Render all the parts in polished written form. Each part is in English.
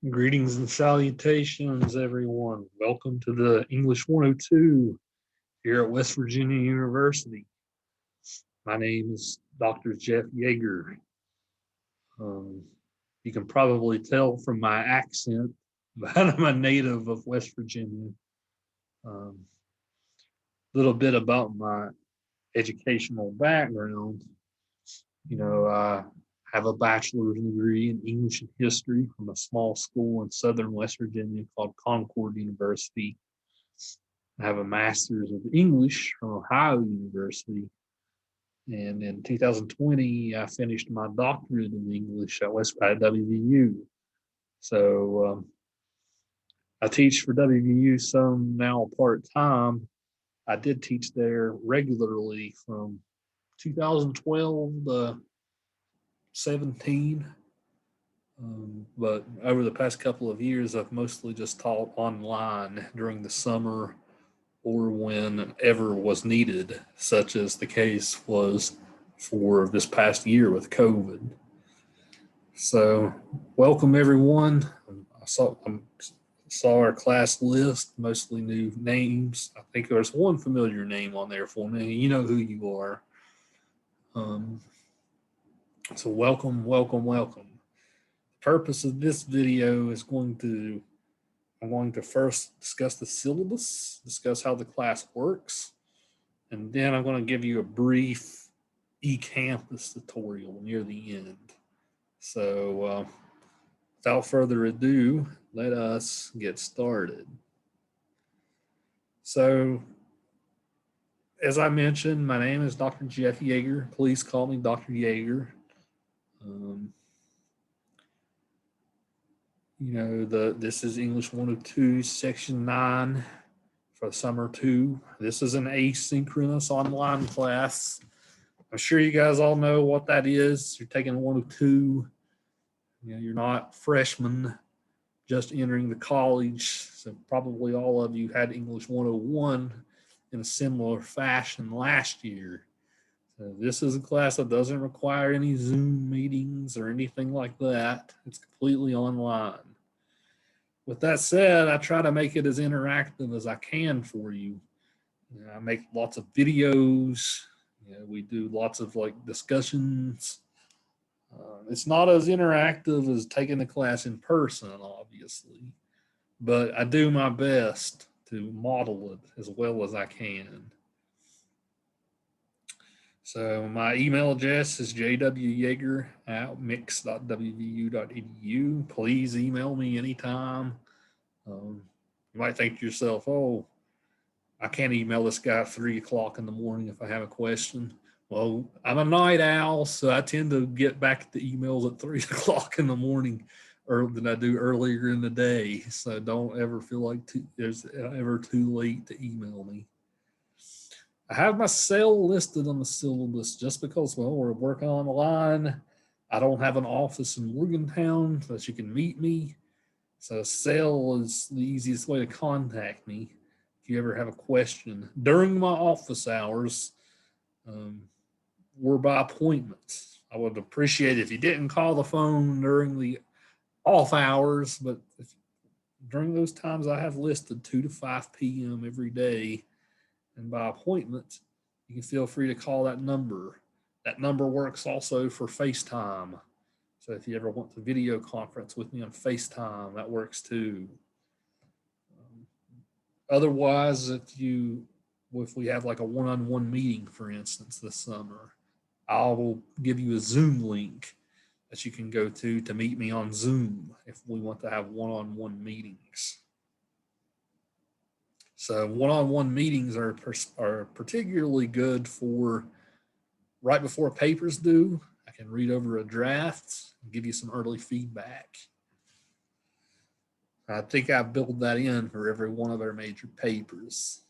Greetings and salutations, everyone. Welcome to the English 102 here at West Virginia University. My name is Dr. Jeff Yeager. You can probably tell from my accent that I'm a native of West Virginia. A little bit about my educational background. I have a bachelor's degree in English and history from a small school in southern West Virginia called Concord University. I have a master's of English from Ohio University. And in 2020, I finished my doctorate in English at WVU. So I teach for WVU some now part-time. I did teach there regularly from 2012 to 17. But over the past couple of years, I've mostly just taught online during the summer or whenever was needed, such as the case was for this past year with COVID. So, welcome everyone. I saw our class list, mostly new names. I think there's one familiar name on there for me. You know who you are. So welcome. The purpose of this video is I'm going to first discuss the syllabus, discuss how the class works, and then I'm going to give you a brief eCampus tutorial near the end. So without further ado, let us get started. So as I mentioned, my name is Dr. Jeff Yeager. Please call me Dr. Yeager. This is English 102, Section 9 for Summer 2. This is an asynchronous online class. I'm sure you guys all know what that is. You're taking 102. You're not freshmen just entering the college. So probably all of you had English 101 in a similar fashion last year. So this is a class that doesn't require any Zoom meetings or anything like that. It's completely online. With that said, I try to make it as interactive as I can for you. I make lots of videos. We do lots of discussions. It's not as interactive as taking the class in person, obviously, but I do my best to model it as well as I can. So my email address is jwyeager@mix.wvu.edu. Please email me anytime. You might think to yourself, oh, I can't email this guy at 3 o'clock in the morning if I have a question. Well, I'm a night owl, so I tend to get back to emails at 3 o'clock in the morning than I do earlier in the day. So don't ever feel like there's ever too late to email me. I have my cell listed on the syllabus just because, we're working online. I don't have an office in Morgantown so that you can meet me. So cell is the easiest way to contact me if you ever have a question. During my office hours, we're by appointment. I would appreciate it if you didn't call the phone during the off hours, but during those times I have listed 2 to 5 p.m. every day. And by appointment, you can feel free to call that number. That number works also for FaceTime. So if you ever want to video conference with me on FaceTime, that works too. Otherwise, if we have like a one-on-one meeting, for instance, this summer, I will give you a Zoom link that you can go to meet me on Zoom if we want to have one-on-one meetings. So one-on-one meetings are particularly good for right before papers due. I can read over a draft and give you some early feedback. I think I built that in for every one of our major papers.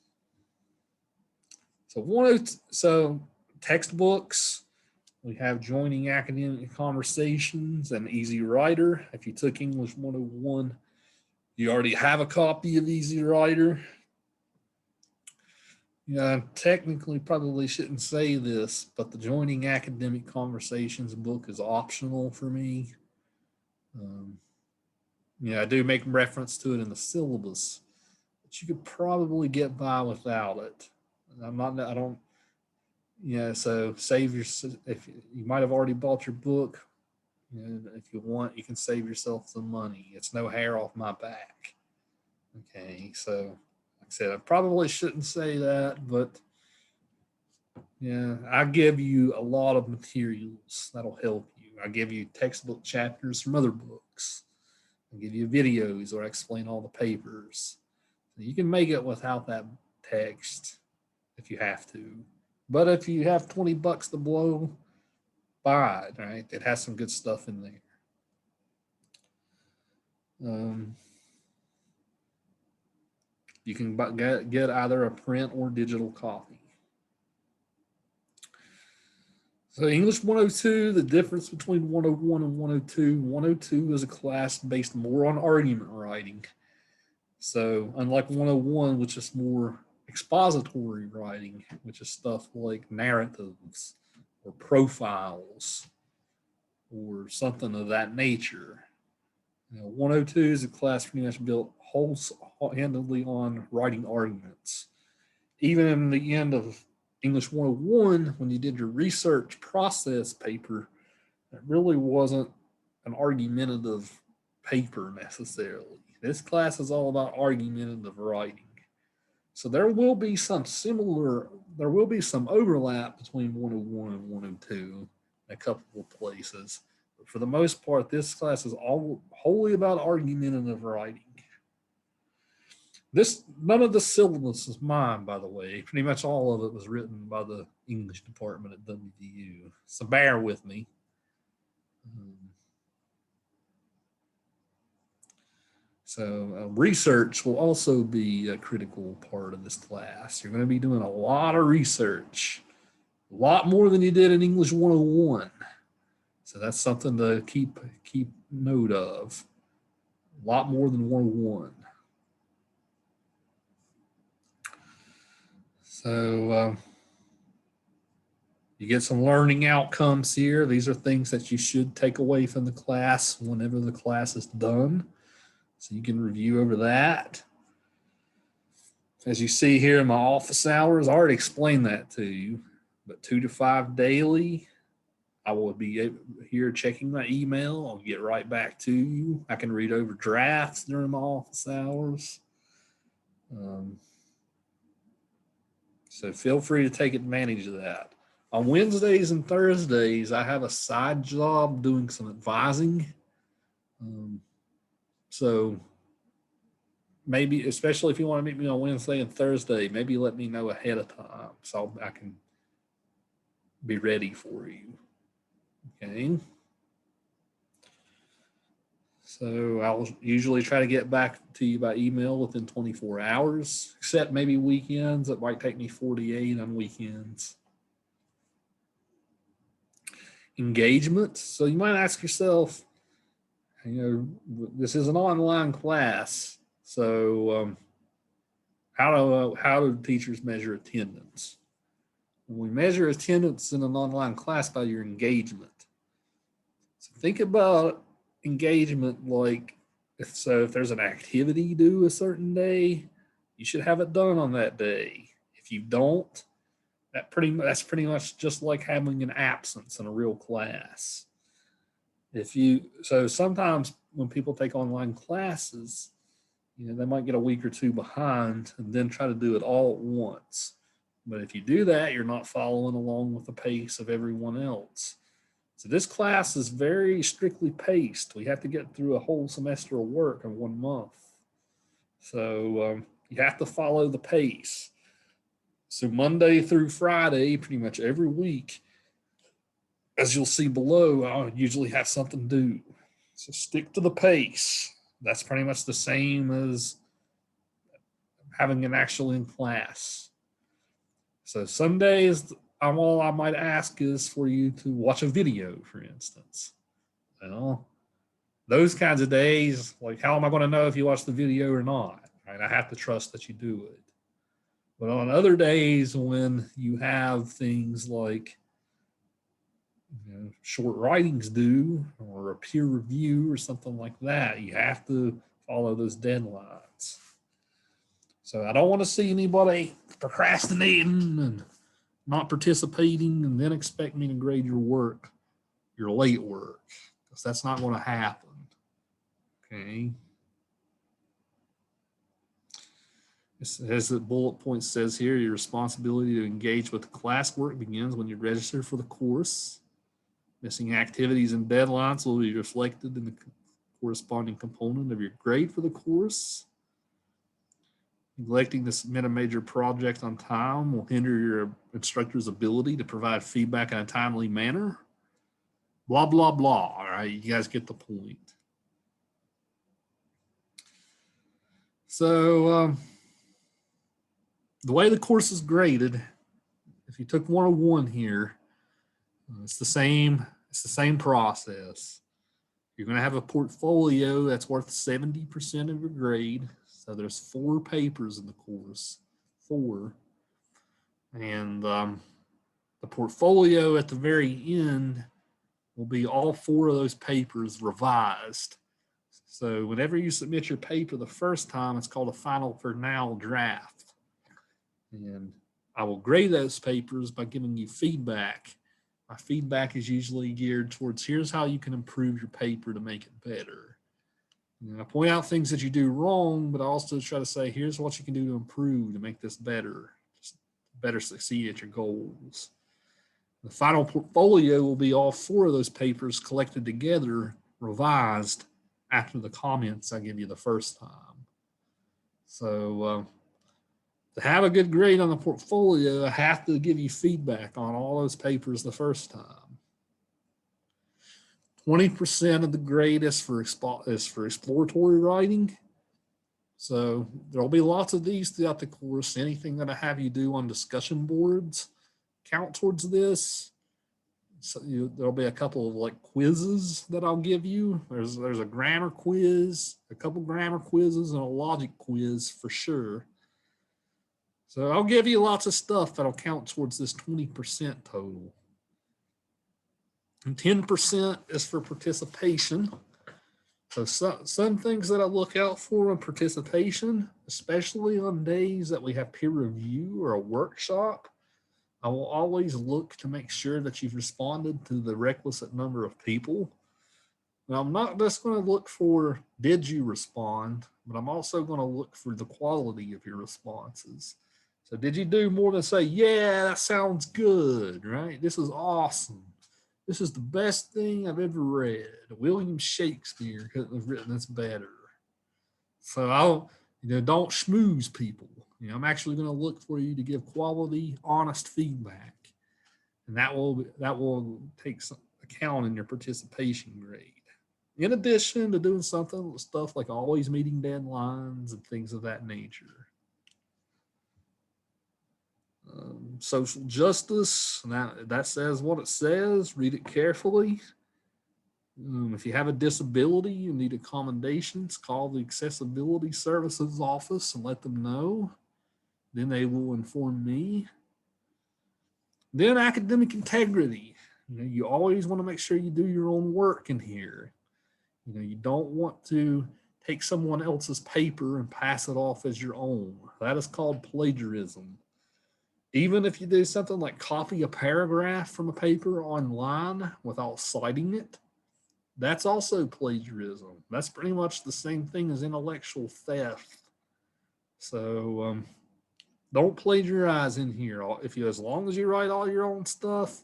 So textbooks, we have Joining Academic Conversations and Easy Writer. If you took English 101, you already have a copy of Easy Writer. I technically probably shouldn't say this, but the Joining Academic Conversations book is optional for me. Yeah, I do make reference to it in the syllabus, but you could probably get by without it. I don't, yeah, so save your, if you might have already bought your book, you know, if you want, you can save yourself some money. It's no hair off my back. Okay, so like I said, I probably shouldn't say that, but yeah, I give you a lot of materials that'll help you. I give you textbook chapters from other books. I give you videos or I explain all the papers. You can make it without that text if you have to. But if you have 20 bucks to blow, buy it, right? It has some good stuff in there. You can get either a print or digital copy. So English 102, the difference between 101 and 102. 102 is a class based more on argument writing. So unlike 101, which is more expository writing, which is stuff like narratives or profiles or something of that nature. 102 is a class pretty much built whole-handedly on writing arguments. Even in the end of English 101, when you did your research process paper, it really wasn't an argumentative paper necessarily. This class is all about argumentative writing. So there will be some overlap between 101 and 102 in a couple of places. But for the most part, this class is all wholly about argumentative writing. None of the syllabus is mine, by the way. Pretty much all of it was written by the English department at WVU. So bear with me. So research will also be a critical part of this class. You're going to be doing a lot of research, a lot more than you did in English 101. So that's something to keep note of. A lot more than 101. So you get some learning outcomes here. These are things that you should take away from the class whenever the class is done. So you can review over that. As you see here in my office hours, I already explained that to you, but 2 to 5 daily, I will be here checking my email. I'll get right back to you. I can read over drafts during my office hours. So feel free to take advantage of that. On Wednesdays and Thursdays, I have a side job doing some advising. So maybe, especially if you want to meet me on Wednesday and Thursday, maybe let me know ahead of time so I can be ready for you. Okay. So I'll usually try to get back to you by email within 24 hours, except maybe weekends. It might take me 48 on weekends. Engagement. So you might ask yourself, this is an online class. So how do teachers measure attendance? We measure attendance in an online class by your engagement. So think about engagement like if there's an activity due a certain day, you should have it done on that day. If you don't, that's pretty much just like having an absence in a real class. So sometimes when people take online classes, they might get a week or two behind and then try to do it all at once. But if you do that, you're not following along with the pace of everyone else. So this class is very strictly paced. We have to get through a whole semester of work in 1 month. So you have to follow the pace. So Monday through Friday, pretty much every week, as you'll see below, I'll usually have something due. So stick to the pace. That's pretty much the same as having an actual in class. So some days, all I might ask is for you to watch a video, for instance. Those kinds of days, like how am I going to know if you watch the video or not? Right? I have to trust that you do it. But on other days when you have things like, short writings do, or a peer review or something like that. You have to follow those deadlines. So I don't want to see anybody procrastinating and not participating and then expect me to grade your work, your late work, because that's not going to happen. Okay. As the bullet point says here, your responsibility to engage with the classwork begins when you register for the course. Missing activities and deadlines will be reflected in the corresponding component of your grade for the course. Neglecting to submit a major project on time will hinder your instructor's ability to provide feedback in a timely manner. Blah, blah, blah. All right, you guys get the point. So the way the course is graded, if you took 101 here, it's the same process. You're going to have a portfolio that's worth 70% of your grade. So there's 4 papers in the course, 4. And the portfolio at the very end will be all 4 of those papers revised. So whenever you submit your paper the first time, it's called a final for now draft. And I will grade those papers by giving you feedback. My feedback is usually geared towards here's how you can improve your paper to make it better. And I point out things that you do wrong, but I also try to say here's what you can do to improve to make this better, just better succeed at your goals. The final portfolio will be all 4 of those papers collected together, revised after the comments I give you the first time. So to have a good grade on the portfolio, I have to give you feedback on all those papers the first time. 20% of the grade is for exploratory writing. So there'll be lots of these throughout the course. Anything that I have you do on discussion boards count towards this. So there'll be a couple of like quizzes that I'll give you. There's a grammar quiz, a couple grammar quizzes, and a logic quiz for sure. So I'll give you lots of stuff that'll count towards this 20% total. And 10% is for participation. So some things that I look out for in participation, especially on days that we have peer review or a workshop, I will always look to make sure that you've responded to the requisite number of people. Now, I'm not just going to look for did you respond, but I'm also going to look for the quality of your responses. So did you do more than say, yeah, that sounds good, right? This is awesome. This is the best thing I've ever read. William Shakespeare couldn't have written this better. So don't schmooze people. I'm actually going to look for you to give quality, honest feedback, and that will take some account in your participation grade. In addition to doing stuff like always meeting deadlines and things of that nature. Social justice, that says what it says. Read it carefully. If you have a disability and need accommodations, call the Accessibility Services office and let them know. Then they will inform me. Then academic integrity. You always want to make sure you do your own work in here. You don't want to take someone else's paper and pass it off as your own. That is called plagiarism. Even if you do something like copy a paragraph from a paper online without citing it, that's also plagiarism. That's pretty much the same thing as intellectual theft. So don't plagiarize in here. As long as you write all your own stuff,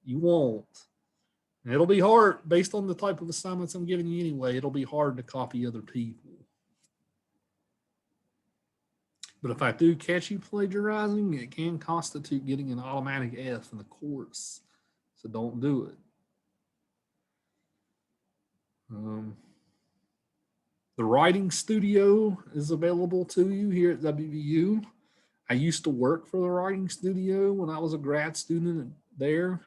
you won't. And it'll be hard, based on the type of assignments I'm giving you anyway, it'll be hard to copy other people. But if I do catch you plagiarizing, it can constitute getting an automatic F in the course. So don't do it. The writing studio is available to you here at WVU. I used to work for the writing studio when I was a grad student there.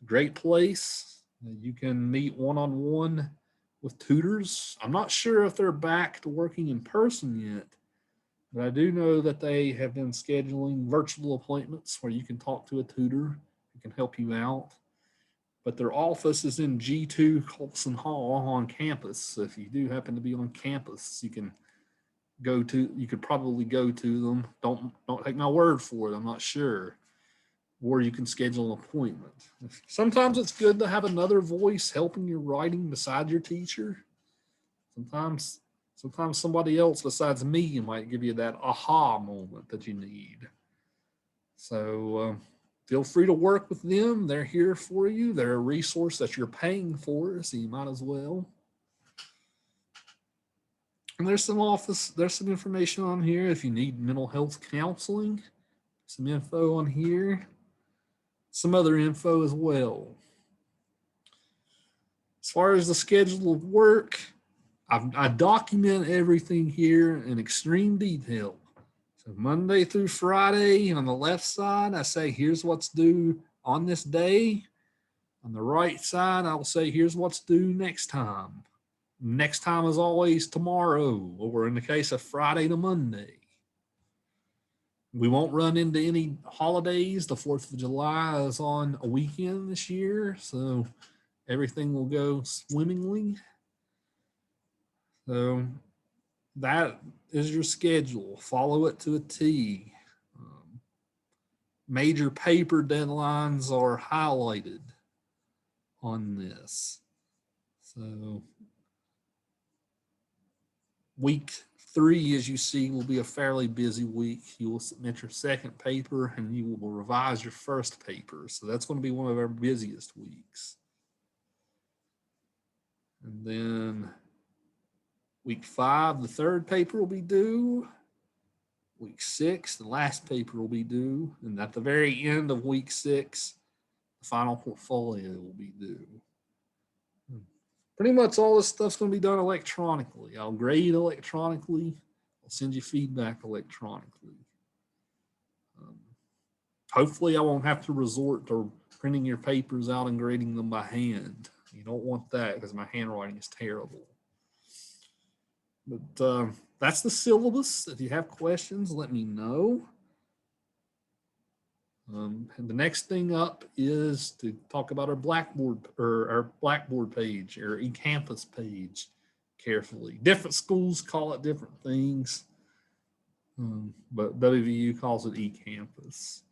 Great place. You can meet one-on-one with tutors. I'm not sure if they're back to working in person yet, but I do know that they have been scheduling virtual appointments where you can talk to a tutor who can help you out. but their office is in G2 Colson Hall on campus. So if you do happen to be on campus, you can you could probably go to them. Don't take my word for it. I'm not sure. Or you can schedule an appointment. Sometimes it's good to have another voice helping your writing beside your teacher. Sometimes somebody else besides me might give you that aha moment that you need. So feel free to work with them. They're here for you. They're a resource that you're paying for, so you might as well. And there's some information on here if you need mental health counseling. Some info on here. Some other info as well. As far as the schedule of work, I document everything here in extreme detail. So Monday through Friday on the left side, I say, here's what's due on this day. On the right side, I'll say, here's what's due next time. Next time is always tomorrow, or in the case of Friday to Monday. We won't run into any holidays. The 4th of July is on a weekend this year, so everything will go swimmingly. So that is your schedule. Follow it to a T. Major paper deadlines are highlighted on this. So week 3, as you see, will be a fairly busy week. You will submit your second paper and you will revise your first paper. So that's going to be one of our busiest weeks. And then week 5, the third paper will be due. Week 6, the last paper will be due. And at the very end of week 6, the final portfolio will be due. Pretty much all this stuff's going to be done electronically. I'll grade electronically. I'll send you feedback electronically. Hopefully I won't have to resort to printing your papers out and grading them by hand. You don't want that because my handwriting is terrible. But that's the syllabus. If you have questions, let me know. And the next thing up is to talk about our Blackboard page, or eCampus page carefully. Different schools call it different things, but WVU calls it eCampus.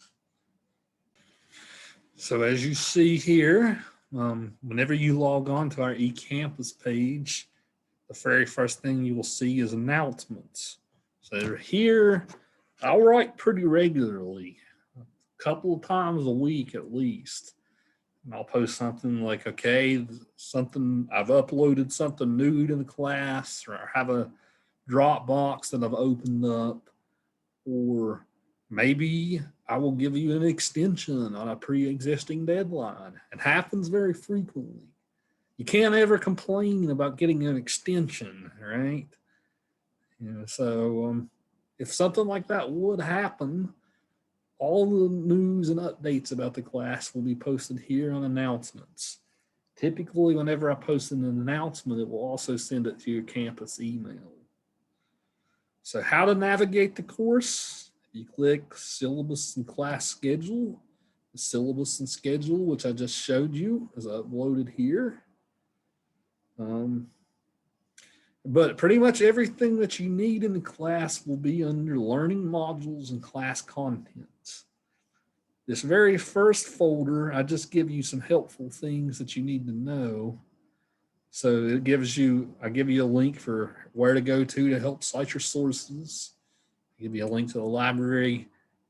So as you see here, whenever you log on to our eCampus page, the very first thing you will see is announcements. So here, I'll write pretty regularly. Couple of times a week at least. And I'll post something like, okay, I've uploaded something new to the class, or I have a Dropbox that I've opened up, or maybe I will give you an extension on a pre-existing deadline. It happens very frequently. You can't ever complain about getting an extension, right? So if something like that would happen, all the news and updates about the class will be posted here on announcements. Typically, whenever I post an announcement, it will also send it to your campus email. So how to navigate the course? You click Syllabus and Class Schedule. The syllabus and schedule, which I just showed you, is uploaded here. But pretty much everything that you need in the class will be under learning modules and class contents. This very first folder, I just give you some helpful things that you need to know. So I give you a link for where to go to help cite your sources. I give you a link to the library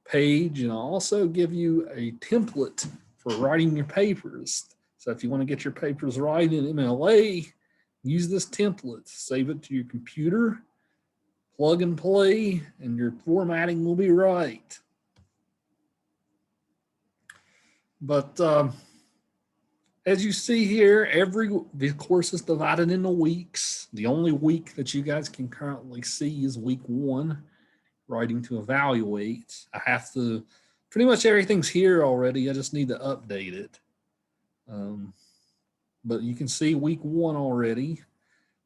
page, and I'll also give you a template for writing your papers. So if you want to get your papers right in MLA, use this template, save it to your computer, plug and play, and your formatting will be right. But as you see here, the course is divided into weeks. The only week that you guys can currently see is week 1, writing to evaluate. I have to, pretty much everything's here already. I just need to update it. But you can see week 1 already.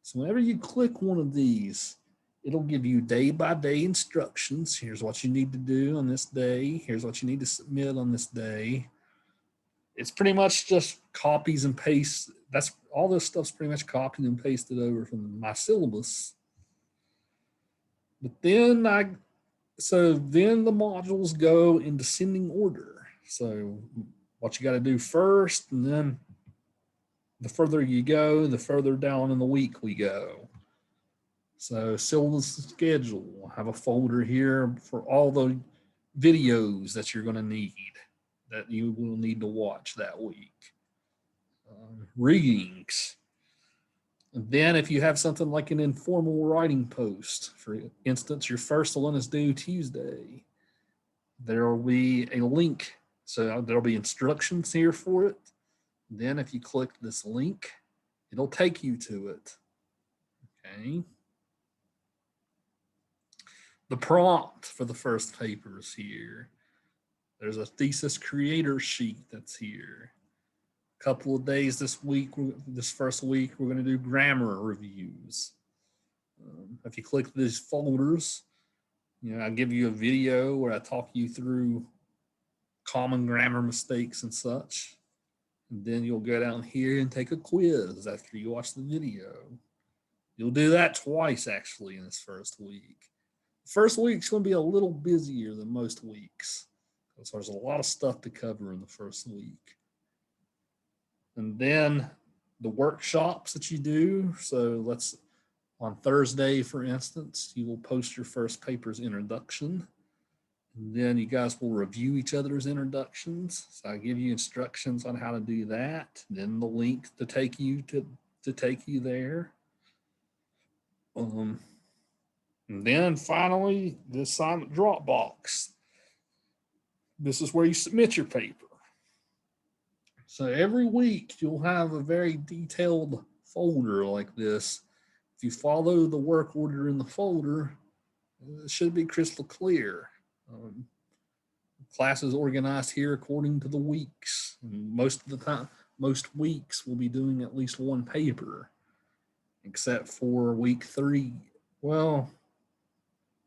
So whenever you click one of these, it'll give you day-by-day instructions. Here's what you need to do on this day. Here's what you need to submit on this day. It's pretty much just copies and paste. That's all this stuff's pretty much copied and pasted over from my syllabus. But then then the modules go in descending order. So what you got to do first, and then the further you go, the further down in the week we go. So syllabus schedule, I have a folder here for all the videos that you're going to need, that you will need to watch that week. Readings. And then if you have something like an informal writing post, for instance, your first one is due Tuesday, there will be a link. So there'll be instructions here for it. Then if you click this link, it'll take you to it. Okay. The prompt for the first paper is here. There's a thesis creator sheet that's here. A couple of days this week, this first week, we're going to do grammar reviews. If you click these folders, I give you a video where I talk you through common grammar mistakes and such. And then you'll go down here and take a quiz after you watch the video. You'll do that twice actually in this first week. First week's going to be a little busier than most weeks, because there's a lot of stuff to cover in the first week. And then the workshops that you do. So on Thursday, for instance, you will post your first paper's introduction. And then you guys will review each other's introductions. So I give you instructions on how to do that. Then the link to take you there. And then finally, the assignment Dropbox. This is where you submit your paper. So every week you'll have a very detailed folder like this. If you follow the work order in the folder, it should be crystal clear. Class is organized here according to the weeks. And most of the time, most weeks we'll be doing at least one paper, except for week 3. Well,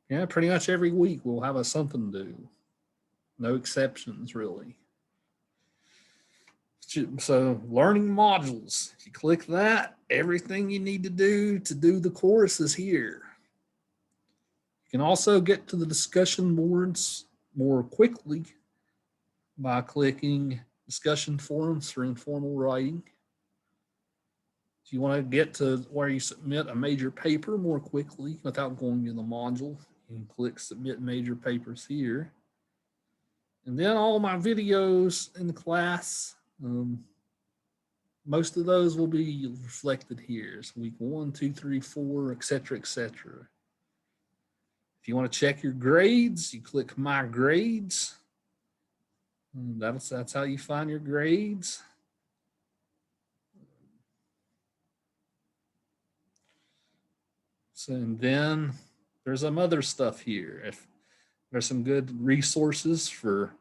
yeah, pretty much every week we'll have something to do. No exceptions, really. So learning modules, if you click that, everything you need to do the course is here. You can also get to the discussion boards more quickly by clicking discussion forums for informal writing. If you want to get to where you submit a major paper more quickly without going to the module, you can click submit major papers here. And then all my videos in the class, most of those will be reflected here. So week 1, 2, 3, 4, etc., etc. If you want to check your grades, you click my grades. And that's how you find your grades. So, and then there's some other stuff here. If there's some good resources for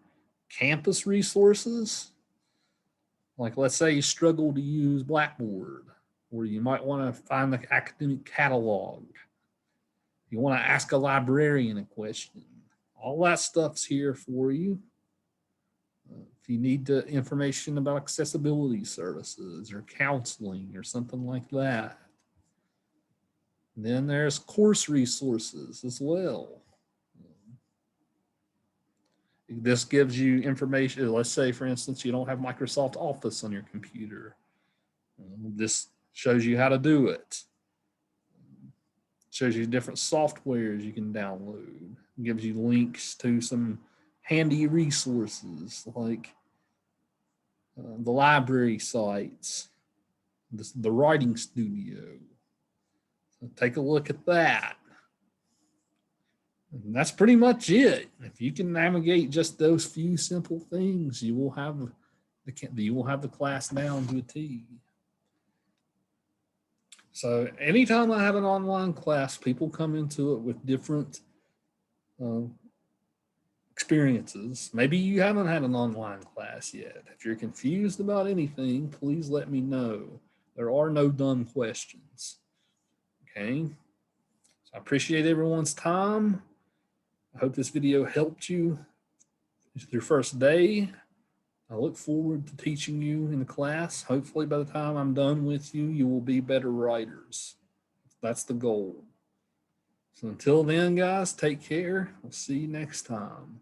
campus resources, like let's say you struggle to use Blackboard, or you might want to find the academic catalog. You want to ask a librarian a question. All that stuff's here for you. If you need information about accessibility services or counseling or something like that. And then there's course resources as well. This gives you information. Let's say, for instance, you don't have Microsoft Office on your computer. This shows you how to do it. Shows you different softwares you can download. It gives you links to some handy resources like the library sites, the writing studio. So take a look at that. And that's pretty much it. If you can navigate just those few simple things, you will have the class down to a T. So anytime I have an online class, people come into it with different experiences. Maybe you haven't had an online class yet. If you're confused about anything, please let me know. There are no dumb questions. Okay. So I appreciate everyone's time. I hope this video helped you. It's your first day. I look forward to teaching you in the class. Hopefully by the time I'm done with you, you will be better writers. That's the goal. So until then, guys, take care. We'll see you next time.